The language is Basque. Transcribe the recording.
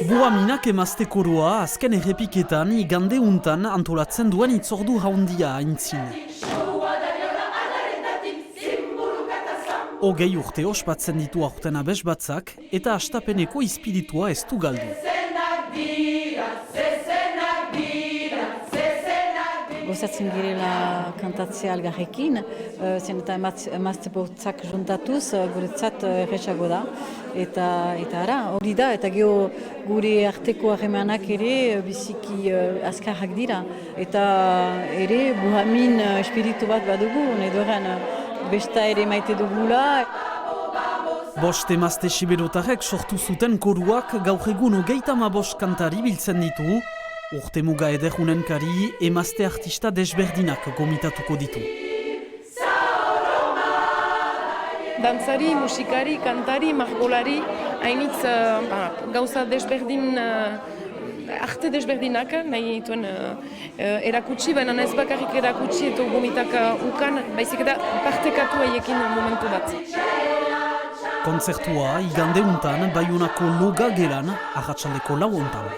Buaminak emazte koroa azken errepiketan igande untan antolatzen duen itzordu haundia aintzin. Hogei urte ospatzen ditu aurten abes batzak eta astapeneko izpiritua ez du galdu. Gozatzen girela kantatzea algarrekin, zen eta emazte botzak juntatuz guretzat erresago da. Eta ara, hori da, eta geho gure arteko harremanak ere biziki azkarrak dira. Eta ere buhamin espiritu bat badugu, edoren besta ere maite dugula. Bost emazte siberotarrek sortu zuten koruak gaur egun 35 kantari biltzen ditu, urte muga ederunen kari emazte artista desberdinak gomitatuko ditu. Dantzari, musikari, kantari, margolari, hainitz gauza desberdin, arte desberdinak nahi dituen erakutsi, baina ez bakarrik erakutsi eta gomitak ukan, baizik eta partekatu haiekin momentu bat. Kontzertua igande untan Baionako Loga gelan arratsaldeko 4 hontan.